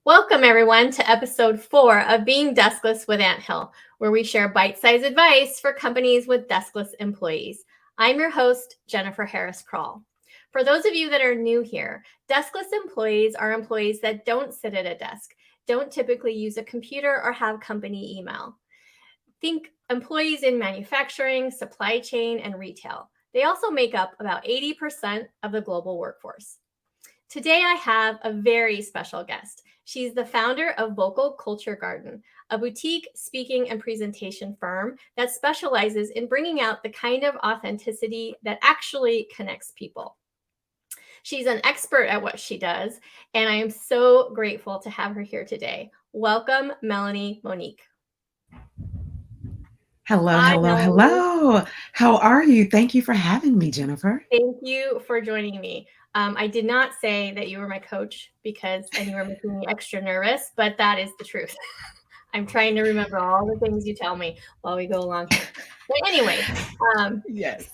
Welcome, everyone, to episode 4 of Being Deskless with Anthill, where we share bite-sized advice for companies with deskless employees. I'm your host, Jennifer Harris-Kroll. For those of you that are new here, deskless employees are employees that don't sit at a desk, don't typically use a computer, or have company email. Think employees in manufacturing, supply chain, and retail. They also make up about 80% of the global workforce. Today, I have a very special guest. She's the founder of Vocal Culturist, a boutique speaking and presentation firm that specializes in bringing out the kind of authenticity that actually connects people. She's an expert at what she does, and I am so grateful to have her here today. Welcome, Mellini Monique. Hello, Hi, hello, Melanie. hello. How are you? Thank you for having me, Jennifer. Thank you for joining me. I did not say that you were my coach and you were making me extra nervous, but that is the truth. I'm trying to remember all the things you tell me while we go along here. But anyway, um, Yes.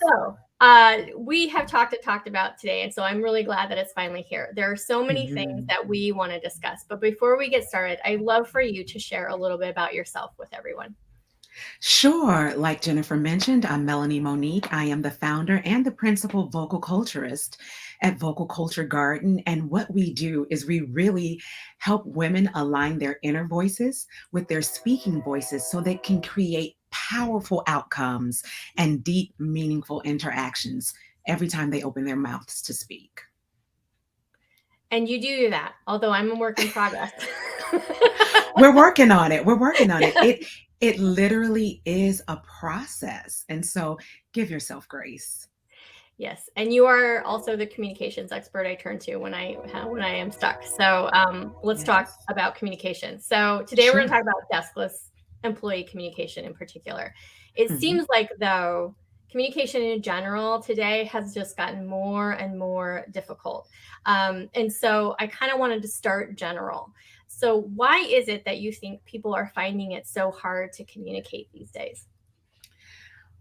we have talked about today, and so I'm really glad that it's finally here. There are so many things Mhm. that we want to discuss, but before we get started, I'd love for you to share a little bit about yourself with everyone. Sure. Like Jennifer mentioned, I'm Mellini Monique. I am the founder and the principal vocal culturist at Vocal Culture Garden. And what we do is we really help women align their inner voices with their speaking voices so they can create powerful outcomes and deep, meaningful interactions every time they open their mouths to speak. And you do that, although I'm a work in progress. We're working on it. We're working on it. It literally is a process. And so give yourself grace. Yes, and you are also the communications expert I turn to when I am stuck. So let's talk Yes. about communication. So today we're going to Sure. talk about deskless employee communication in particular. It Mhm. seems like though communication in general today has just gotten more and more difficult, and so I kind of wanted to start general. So why is it that you think people are finding it so hard to communicate these days?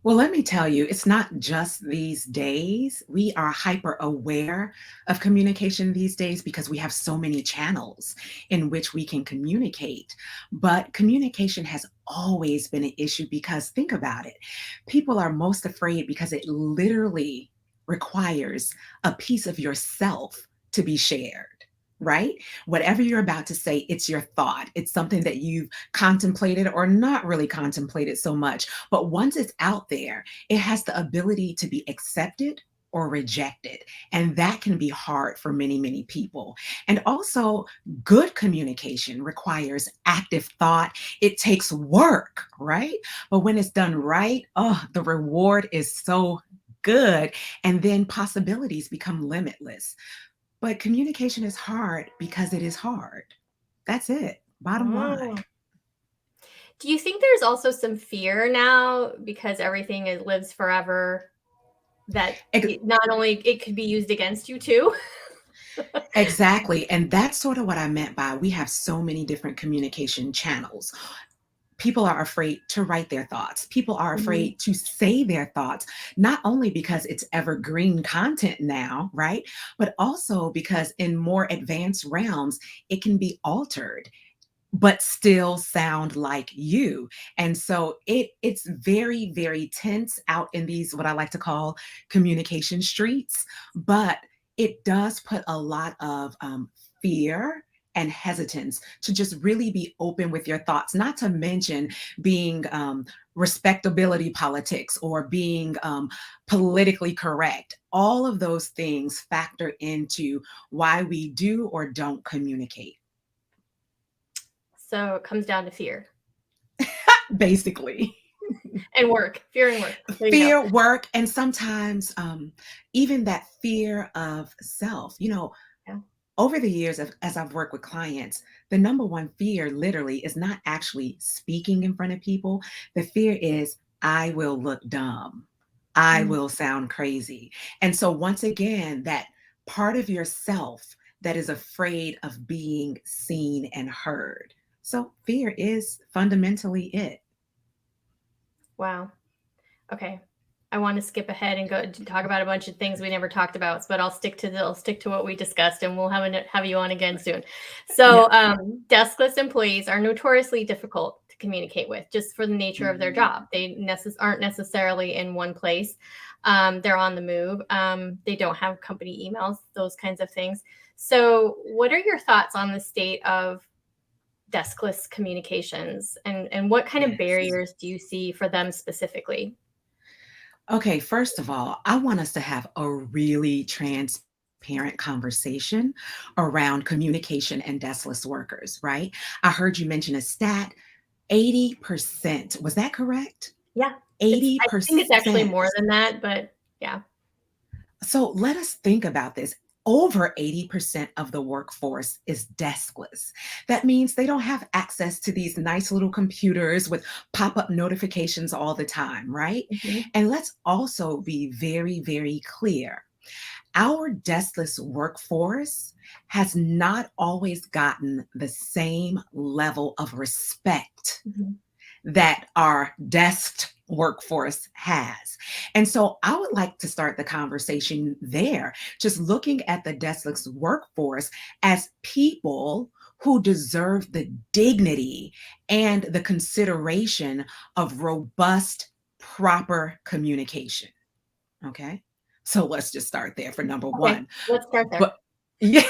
Well, let me tell you, it's not just these days. We are hyper aware of communication these days because we have so many channels in which we can communicate. But communication has always been an issue because think about it. People are most afraid because it literally requires a piece of yourself to be shared. Right? Whatever you're about to say, it's your thought. It's something that you've contemplated or not really contemplated so much, but once it's out there, it has the ability to be accepted or rejected. And that can be hard for many, many people. And also, good communication requires active thought. It takes work, right? But when it's done right, oh, the reward is so good. And then possibilities become limitless. But communication is hard because it is hard. That's it. Bottom Mm. line. Do you think there's also some fear now because everything lives forever that not only it could be used against you too? Exactly. And that's sort of what I meant by we have so many different communication channels. People are afraid to write their thoughts. People are Mhm. afraid to say their thoughts, not only because it's evergreen content now, right? But also because in more advanced realms, it can be altered but still sound like you. And so it's very, very tense out in these what I like to call communication streets, but it does put a lot of fear and hesitance to just really be open with your thoughts, not to mention being respectability politics or being politically correct. All of those things factor into why we do or don't communicate, So it comes down to fear basically. and work, fear and work. There you go. Fear, work, and sometimes even that fear of self. Yeah. Over the years, as I've worked with clients, the number one fear literally is not actually speaking in front of people. The fear is, I will look dumb. I Mm. will sound crazy. And so, once again, that part of yourself that is afraid of being seen and heard. So, fear is fundamentally it. Wow. Okay. I want to skip ahead and go to talk about a bunch of things we never talked about, but I'll stick to what we discussed, and we'll have you on again soon. So, Yeah. deskless employees are notoriously difficult to communicate with, just for the nature of their job. They aren't necessarily in one place. They're on the move. They don't have company emails, those kinds of things. So, what are your thoughts on the state of deskless communications, and what kind of Yes. barriers do you see for them specifically? Okay, first of all, I want us to have a really transparent conversation around communication and deskless workers, right? I heard you mention a stat, 80%. Was that correct? Yeah, I think it's actually 80%. more than that, but yeah. So let us think about this. Over 80% of the workforce is deskless. That means they don't have access to these nice little computers with pop up notifications all the time, right? Mhm, And let's also be very, very clear. Our deskless workforce has not always gotten the same level of respect mhm. that our desk workforce has. And so I would like to start the conversation there, just looking at the deskless workforce as people who deserve the dignity and the consideration of robust, proper communication. Okay. So let's just start there for number Okay, one. let's start there. But yeah,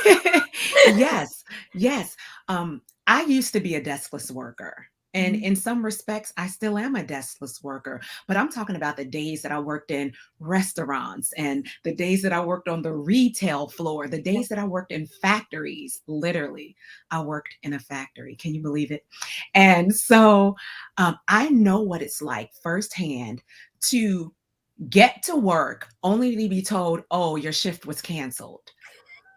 yes, yes. I used to be a deskless worker. And Mhm. in some respects, I still am a deskless worker. But I'm talking about the days that I worked in restaurants and the days that I worked on the retail floor, the Yeah. days that I worked in factories. Literally, I worked in a factory. Can you believe it? And so I know what it's like firsthand to get to work only to be told, oh, your shift was canceled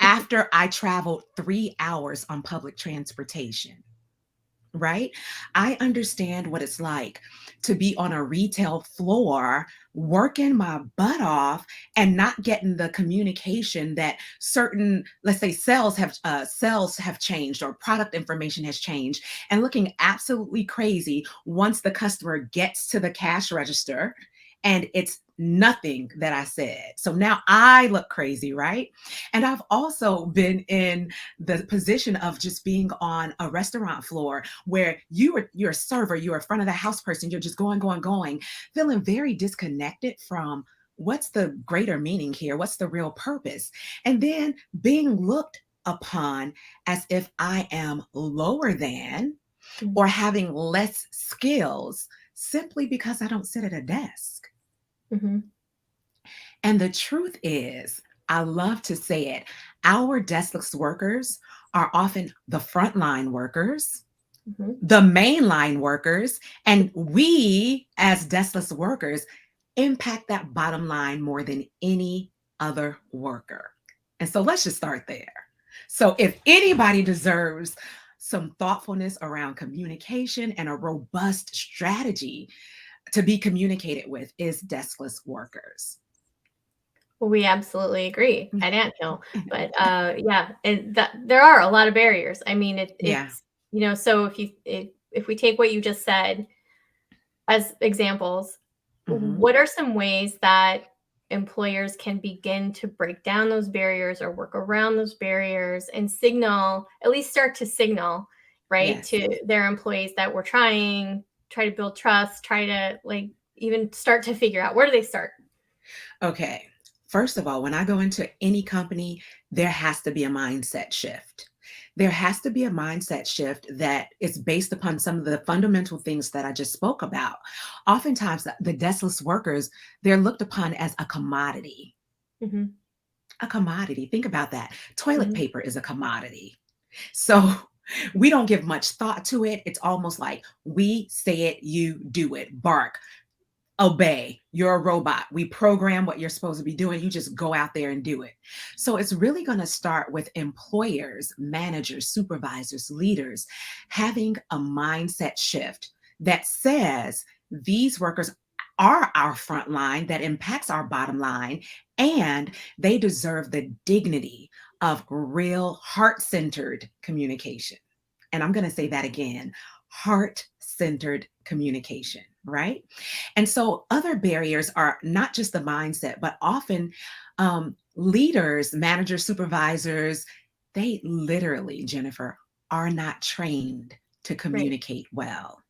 after I traveled 3 hours on public transportation, right? I understand what it's like to be on a retail floor, working my butt off and not getting the communication that certain, let's say, sales have changed or product information has changed, and looking absolutely crazy once the customer gets to the cash register and it's nothing that I said. So now I look crazy, right? And I've also been in the position of just being on a restaurant floor where you're a server, you're a front of the house person, you're just going, feeling very disconnected from what's the greater meaning here, what's the real purpose, and then being looked upon as if I am lower than Mm, or having less skills simply because I don't sit at a desk. mhm, And the truth is, I love to say it, our deskless workers are often the frontline workers, mhm. the mainline workers, and we as deskless workers impact that bottom line more than any other worker. And so let's just start there. So if anybody deserves some thoughtfulness around communication and a robust strategy to be communicated with is deskless workers. Well, we absolutely agree at Anthill, but, yeah, and that there are a lot of barriers. I mean, Yeah. so if we take what you just said as examples, Mhm. what are some ways that employers can begin to break down those barriers or work around those barriers and at least start to signal, right, Yes. to their employees that we're try to build trust, try to like even start to figure out where do they start? Okay. First of all, when I go into any company, there has to be a mindset shift. There has to be a mindset shift that is based upon some of the fundamental things that I just spoke about. Oftentimes, the deskless workers, they're looked upon as a commodity. Mhm, A commodity. Think about that. Toilet mhm, paper is a commodity. So we don't give much thought to it. It's almost like we say it, you do it. Bark, obey. You're a robot. We program what you're supposed to be doing. You just go out there and do it. So it's really going to start with employers, managers, supervisors, leaders having a mindset shift that says these workers are our front line that impacts our bottom line, and they deserve the dignity of real heart centered communication. And I'm going to say that again, heart-centered communication, right? And so other barriers are not just the mindset, but often leaders, managers, supervisors, they literally, Jennifer, are not trained to Right. communicate well.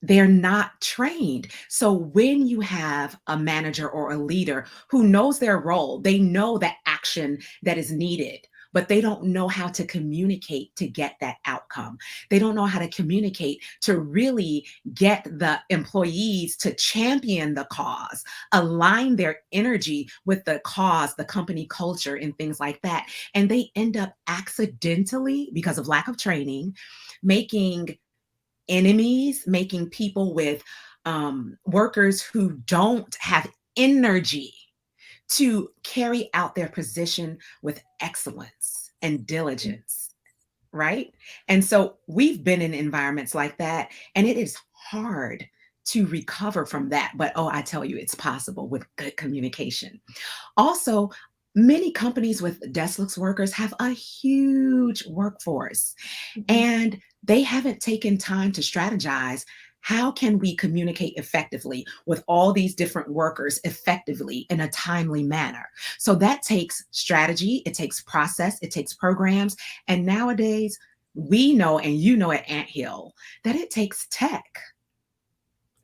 They're not trained. So when you have a manager or a leader who knows their role, they know the action that is needed, but they don't know how to communicate to get that outcome. They don't know how to communicate to really get the employees to champion the cause, align their energy with the cause, the company culture, and things like that. And they end up accidentally, because of lack of training, making enemies, making people with workers who don't have energy to carry out their position with excellence and diligence, right? And so we've been in environments like that, and it is hard to recover from that. But oh, I tell you, it's possible with good communication. Also, many companies with deskless workers have a huge workforce, Mhm. and they haven't taken time to strategize. How can we communicate effectively with all these different workers effectively in a timely manner? So that takes strategy, it takes process, it takes programs. And nowadays, we know, and you know at Anthill, that it takes tech.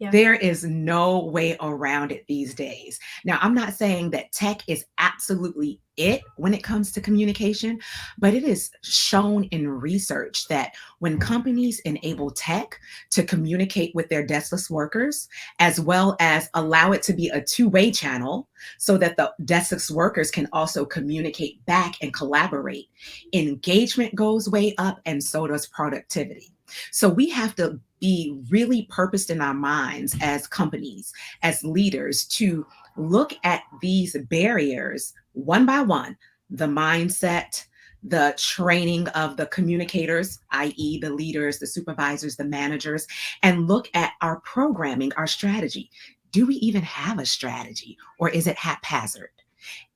Yeah. There is no way around it these days. Now, I'm not saying that tech is absolutely it when it comes to communication, but it is shown in research that when companies enable tech to communicate with their deskless workers, as well as allow it to be a two-way channel so that the deskless workers can also communicate back and collaborate, engagement goes way up and so does productivity. So we have to be really purposed in our minds as companies, as leaders, to look at these barriers one by one, the mindset, the training of the communicators, i.e., the leaders, the supervisors, the managers, and look at our programming, our strategy. Do we even have a strategy, or is it haphazard?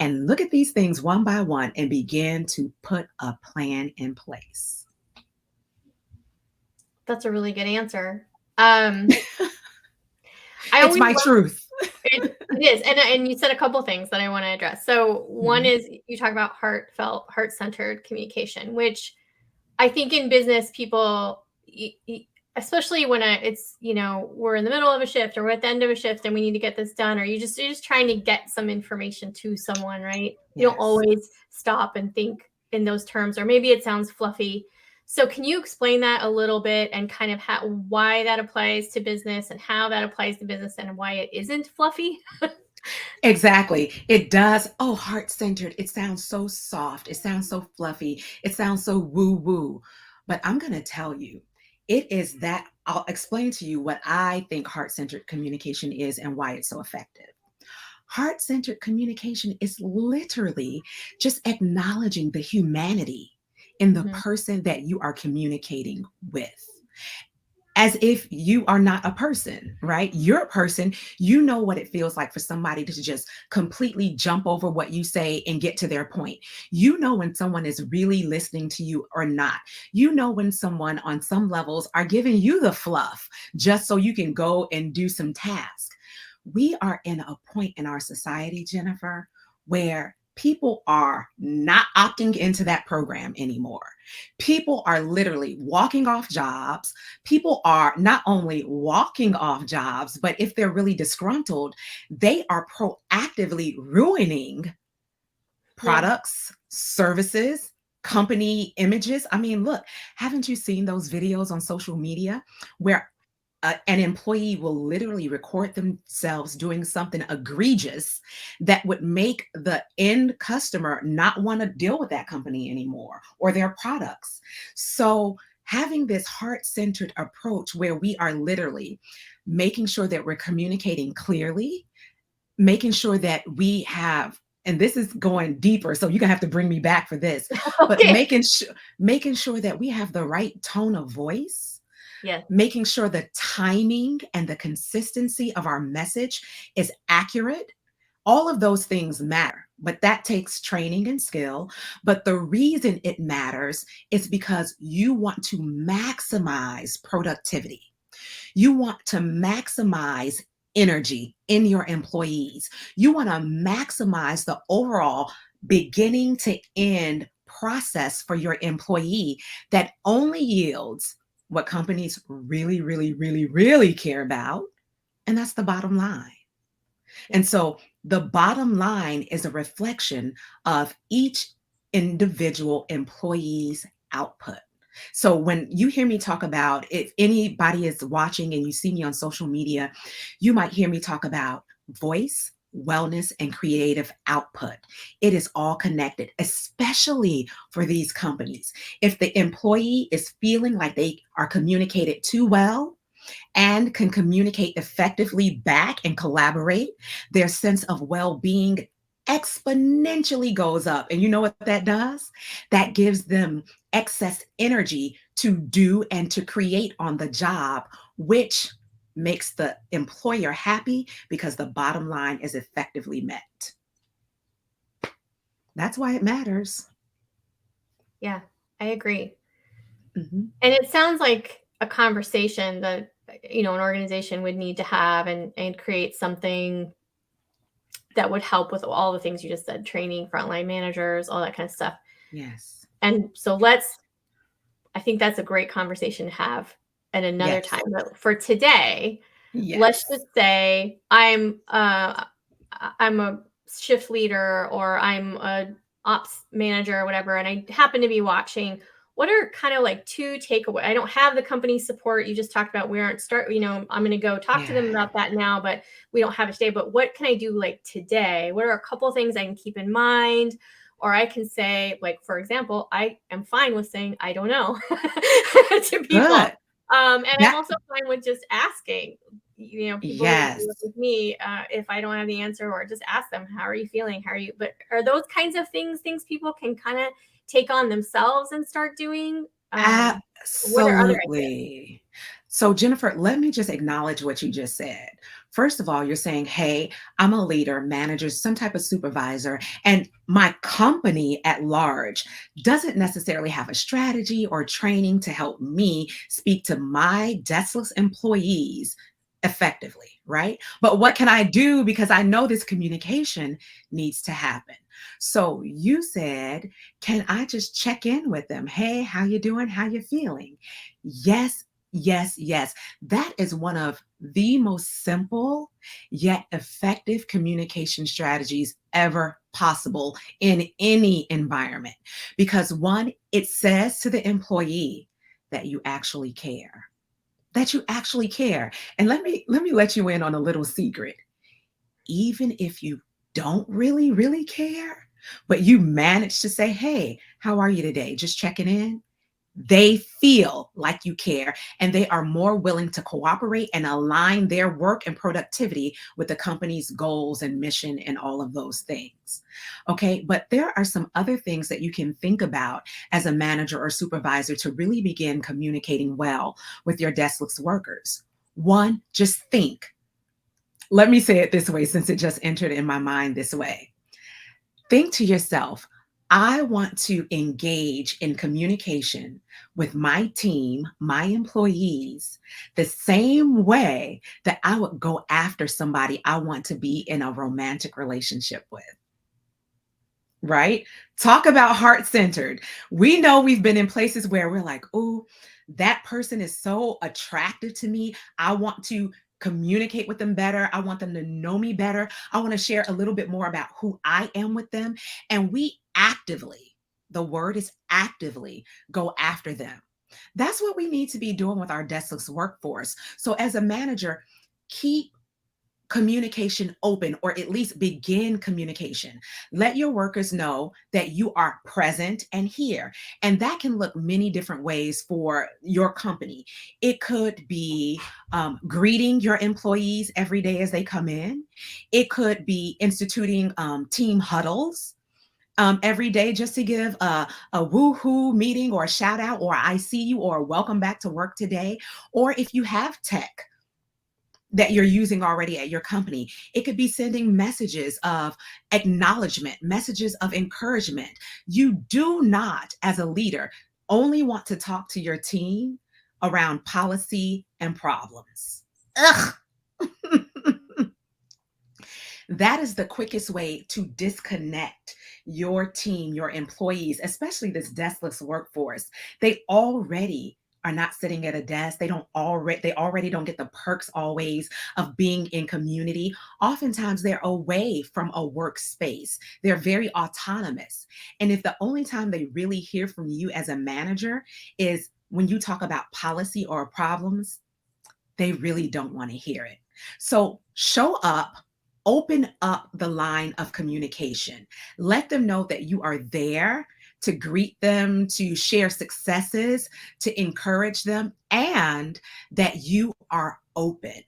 And look at these things one by one and begin to put a plan in place. That's a really good answer. I It's always my love truth. it is. And you said a couple things that I want to address. So one Mhm. is you talk about heartfelt, heart-centered communication, which I think in business people especially when it's, we're in the middle of a shift or we're at the end of a shift and we need to get this done, or you're just trying to get some information to someone, right? You don't Yes. always stop and think in those terms, or maybe it sounds fluffy. So can you explain that a little bit and kind of why that applies to business and how that applies to business and why it isn't fluffy? Exactly. It does. Oh, heart centered. It sounds so soft. It sounds so fluffy. It sounds so woo woo. But I'm going to tell you, it is that I'll explain to you what I think heart centered communication is and why it's so effective. Heart centered communication is literally just acknowledging the humanity in the Mhm. person that you are communicating with, as if you are not a person, right? You're a person. You know what it feels like for somebody to just completely jump over what you say and get to their point. You know when someone is really listening to you or not. You know when someone on some levels are giving you the fluff just so you can go and do some tasks. We are in a point in our society, Jennifer, where people are not opting into that program anymore. People are literally walking off jobs. People are not only walking off jobs, but if they're really disgruntled, they are proactively ruining Yeah. products, services, company images. I mean, look, haven't you seen those videos on social media where an employee will literally record themselves doing something egregious that would make the end customer not want to deal with that company anymore or their products? So, having this heart centered approach where we are literally making sure that we're communicating clearly, making sure that we have, and this is going deeper, so you're gonna have to bring me back for this, but Okay. making sure that we have the right tone of voice, Yeah. making sure the timing and the consistency of our message is accurate, All of those things matter, but that takes training and skill. But the reason it matters is because you want to maximize productivity. You want to maximize energy in your employees. You want to maximize the overall beginning to end process for your employee that only yields what companies really, really, really, really care about. And that's the bottom line. And so the bottom line is a reflection of each individual employee's output. So when you hear me talk about, if anybody is watching and you see me on social media, you might hear me talk about voice, wellness, and creative output. It is all connected, especially for these companies. If the employee is feeling like they are communicated too well, and can communicate effectively back and collaborate, their sense of well-being exponentially goes up. And you know what that does? That gives them excess energy to do and to create on the job, which makes the employer happy because the bottom line is effectively met. That's why it matters. Yeah, I agree. Mm-hmm. And it sounds like a conversation that, an organization would need to have and create something that would help with all the things you just said, training, frontline managers, all that kind of stuff. Yes. And so I think that's a great conversation to have at another Yes. time. But for today, Yes. let's just say I'm a shift leader or I'm a ops manager or whatever, and I happen to be watching. What are kind of like two takeaways? I don't have the company support. You just talked about we aren't I'm going to go talk to them about that now, but we don't have it today. But what can I do like today? What are a couple of things I can keep in mind? Or I can say, like, for example, I am fine with saying, I don't know to people. Good. And I'm also fine with just asking, people Yes. who work with me, if I don't have the answer, or just ask them, how are you feeling? But are those kinds of things people can kind of take on themselves and start doing? What are other ideas? Absolutely. So, Jennifer, let me just acknowledge what you just said. First of all, you're saying, hey, I'm a leader, manager, some type of supervisor, and my company at large doesn't necessarily have a strategy or training to help me speak to my deskless employees effectively, right? But what can I do because I know this communication needs to happen? So you said, can I just check in with them? Hey, how you doing? How you feeling? Yes, yes, yes. That is one of the most simple yet effective communication strategies ever possible in any environment. Because one, it says to the employee that you actually care. That you actually care. And let me let you in on a little secret. Even if you don't really care, but you manage to say, hey, how are you today? Just checking in. They feel like you care and they are more willing to cooperate and align their work and productivity with the company's goals and mission and all of those things. Okay, but there are some other things that you can think about as a manager or supervisor to really begin communicating well with your deskless workers. One, just think. Let me say it this way since it just entered in my mind this way. Think to yourself, I want to engage in communication with my team, my employees, the same way that I would go after somebody I want to be in a romantic relationship with. Right? Talk about heart-centered. We know we've been in places where we're like, oh, that person is so attractive to me. I want to communicate with them better. I want them to know me better. I want to share a little bit more about who I am with them. And we actively, the word is actively, go after them. That's what we need to be doing with our deskless workforce. So as a manager, keep communication open, or at least begin communication. Let your workers know that you are present and here. And that can look many different ways for your company. It could be greeting your employees every day as they come in. It could be instituting team huddles every day just to give a woohoo meeting or a shout out or I see you or welcome back to work today. Or if you have tech, that you're using already at your company. It could be sending messages of acknowledgement, messages of encouragement. You do not, as a leader, only want to talk to your team around policy and problems. Ugh. That is the quickest way to disconnect your team, your employees, especially this deskless workforce. They already are not sitting at a desk. They already don't get the perks always of being in community. Oftentimes they're away from a workspace. They're very autonomous. And if the only time they really hear from you as a manager is when you talk about policy or problems, they really don't want to hear it. So show up, open up the line of communication. Let them know that you are there to greet them, to share successes, to encourage them, and that you are open.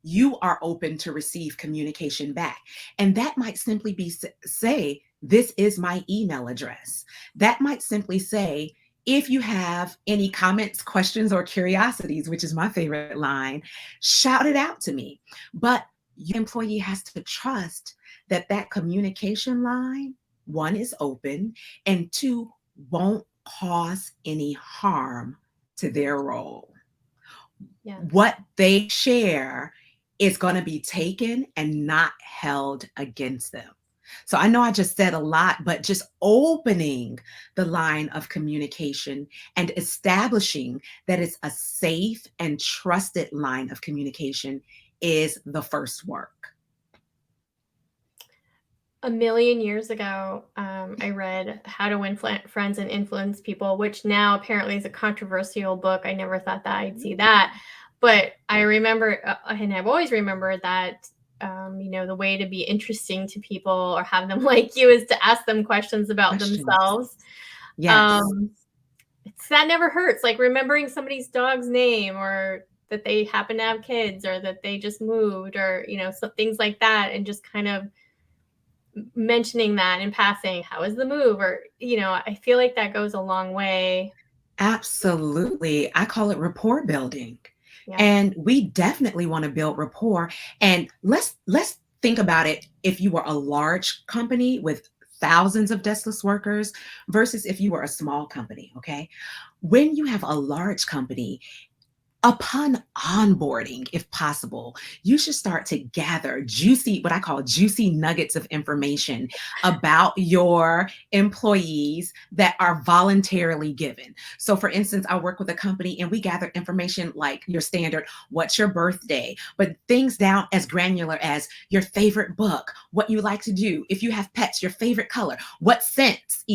You are open to receive communication back. And that might simply be say, this is my email address. That might simply say, if you have any comments, questions, or curiosities, which is my favorite line, shout it out to me. But your employee has to trust that that communication line, one, is open, and two, won't cause any harm to their role. Yeah. What they share is going to be taken and not held against them. So I know I just said a lot, but just opening the line of communication and establishing that it's a safe and trusted line of communication is the first work. A million years ago, I read How to Win Friends and Influence People, which now apparently is a controversial book. I never thought that I'd see that. But I remember, and I've always remembered that, the way to be interesting to people or have them like you is to ask them questions about themselves. Yes. That never hurts. Like remembering somebody's dog's name, or that they happen to have kids, or that they just moved, or, some things like that. And just kind of mentioning that in passing, how is the move? Or, I feel like that goes a long way. Absolutely. I call it rapport building. Yeah. And we definitely want to build rapport. And let's think about it. If you were a large company with thousands of deskless workers versus if you were a small company, okay? When you have a large company, upon onboarding, if possible, you should start to gather what I call juicy nuggets of information about your employees that are voluntarily given. So for instance, I work with a company and we gather information like your standard, what's your birthday, but things down as granular as your favorite book, what you like to do, if you have pets, your favorite color, what scents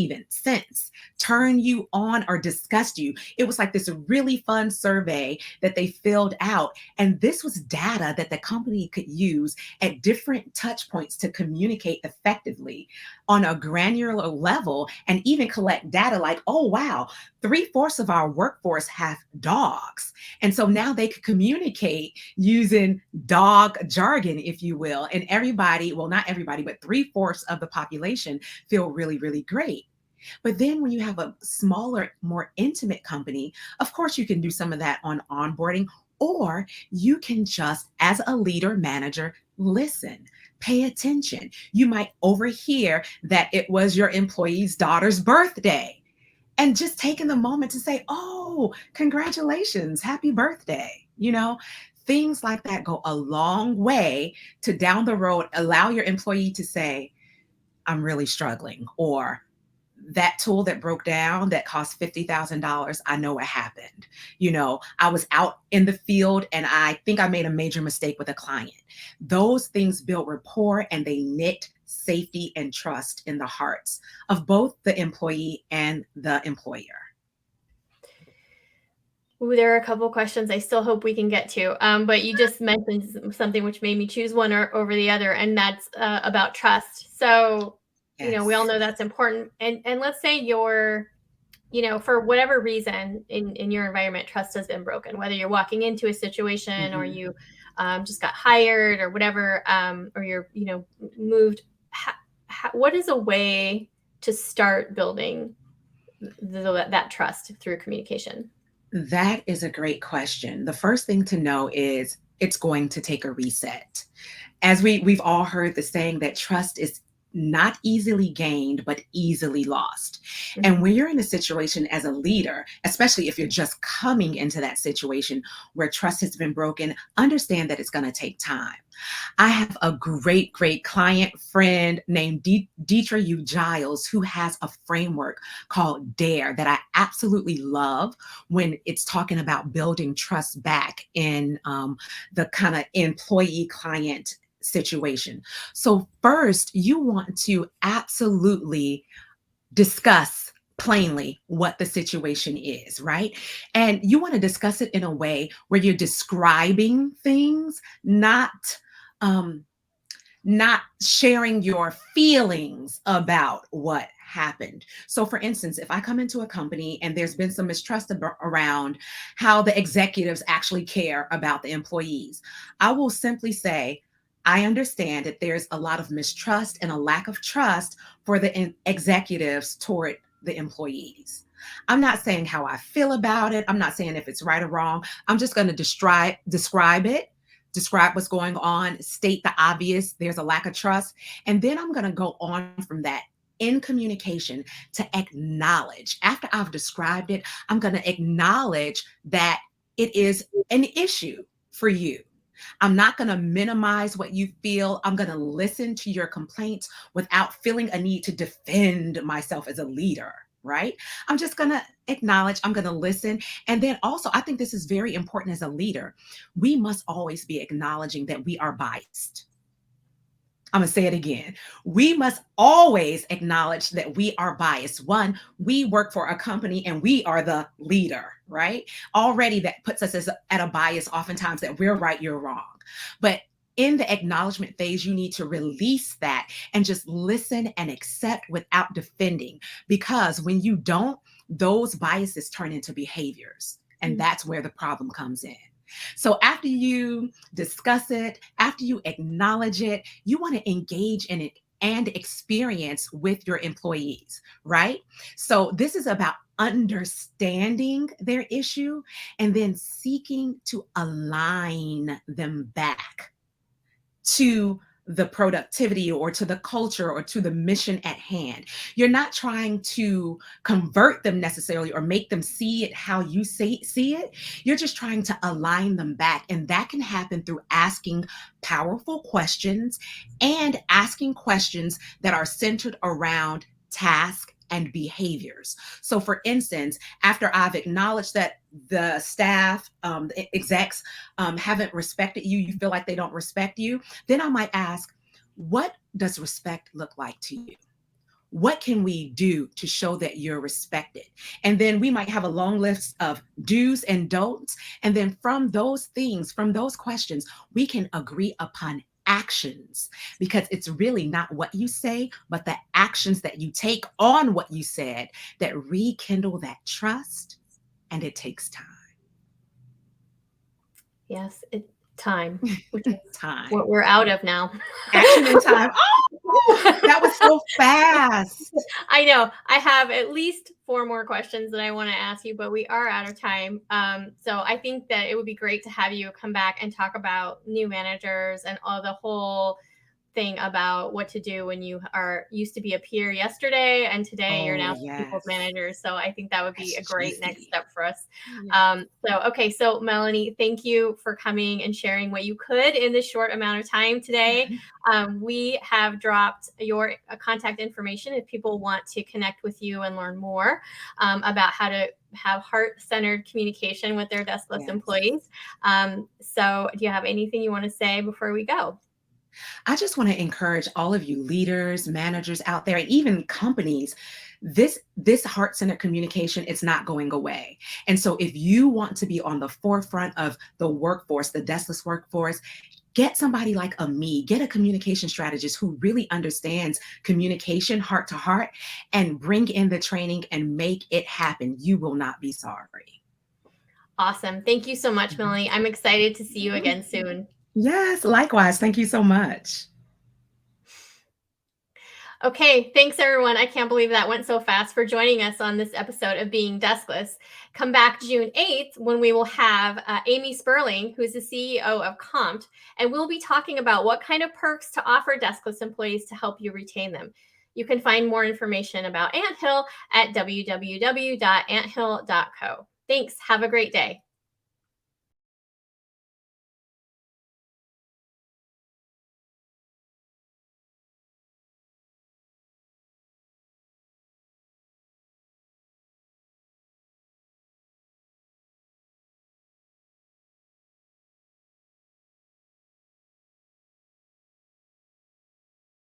turn you on or disgust you. It was like this really fun survey that they filled out. And this was data that the company could use at different touch points to communicate effectively on a granular level, and even collect data like, oh, wow, 3/4 of our workforce have dogs. And so now they could communicate using dog jargon, if you will. And everybody, well, not everybody, but 3/4 of the population feel really, really great. But then when you have a smaller, more intimate company, of course, you can do some of that on onboarding, or you can just, as a leader, manager, listen, pay attention. You might overhear that it was your employee's daughter's birthday, and just taking the moment to say, oh, congratulations, happy birthday. Things like that go a long way to down the road allow your employee to say, I'm really struggling, or that tool that broke down that cost $50,000, I know what happened. I was out in the field and I think I made a major mistake with a client. Those things build rapport and they knit safety and trust in the hearts of both the employee and the employer. Ooh, there are a couple questions I still hope we can get to. But you just mentioned something which made me choose one over the other, and that's about trust. So, Yes. We all know that's important. And let's say you're, for whatever reason in your environment, trust has been broken, whether you're walking into a situation or you just got hired or whatever, or you're, moved. What is a way to start building that trust through communication? That is a great question. The first thing to know is it's going to take a reset. As we've all heard the saying that trust is not easily gained, but easily lost. And when you're in a situation as a leader, especially if you're just coming into that situation where trust has been broken, understand that it's going to take time. I have a great, great client friend named Deetra U. Giles, who has a framework called DARE that I absolutely love when it's talking about building trust back in the kind of employee client situation. So first, you want to absolutely discuss plainly what the situation is, right? And you want to discuss it in a way where you're describing things, um, not sharing your feelings about what happened. So, for instance, if I come into a company and there's been some mistrust around how the executives actually care about the employees, I will simply say, I understand that there's a lot of mistrust and a lack of trust for the executives toward the employees. I'm not saying how I feel about it. I'm not saying if it's right or wrong. I'm just going to describe it, describe what's going on, state the obvious, there's a lack of trust. And then I'm going to go on from that in communication to acknowledge. After I've described it, I'm going to acknowledge that it is an issue for you. I'm not going to minimize what you feel. I'm going to listen to your complaints without feeling a need to defend myself as a leader, right? I'm just going to acknowledge, I'm going to listen. And then also, I think this is very important as a leader. We must always be acknowledging that we are biased. I'm going to say it again. We must always acknowledge that we are biased. One, we work for a company and we are the leader, right? Already that puts us at a bias oftentimes that we're right, you're wrong. But in the acknowledgement phase, you need to release that and just listen and accept without defending. Because when you don't, those biases turn into behaviors. And that's where the problem comes in. So after you discuss it, after you acknowledge it, you want to engage in it and experience with your employees, right? So this is about understanding their issue and then seeking to align them back to the productivity or to the culture or to the mission at hand. You're not trying to convert them necessarily or make them see it how you see it. You're just trying to align them back. And that can happen through asking powerful questions and asking questions that are centered around task and behaviors. So for instance, after I've acknowledged that the staff, the execs haven't respected you, you feel like they don't respect you, then I might ask, what does respect look like to you? What can we do to show that you're respected? And then we might have a long list of do's and don'ts. And then from those things, from those questions, we can agree upon actions, because it's really not what you say, but the actions that you take on what you said that rekindle that trust. And it takes time. Yes, time, which is Time. what we're out of now. Action and time. Oh, that was so fast. I know. I have at least 4 more questions that I want to ask you, but we are out of time. So I think that it would be great to have you come back and talk about new managers and all the whole thing about what to do when you are used to be a peer yesterday and today you're now people's manager. So I think that would be a great next step for us. So Melanie, thank you for coming and sharing what you could in this short amount of time today. We have dropped your contact information if people want to connect with you and learn more about how to have heart-centered communication with their Deskless employees. So do you have anything you want to say before we go? I just want to encourage all of you leaders, managers out there, and even companies. This heart-centered communication is not going away. And so if you want to be on the forefront of the workforce, the Deskless workforce, get somebody like me, get a communication strategist who really understands communication heart to heart, and bring in the training and make it happen. You will not be sorry. Awesome. Thank you so much, Melanie. I'm excited to see you again soon. Yes, likewise. Thank you so much. Okay, thanks everyone. I can't believe that went so fast for joining us on this episode of Being Deskless. Come back June 8th when we will have Amy Sperling, who is the CEO of Compt, and we'll be talking about what kind of perks to offer Deskless employees to help you retain them. You can find more information about Anthill at www.anthill.co. Thanks. Have a great day.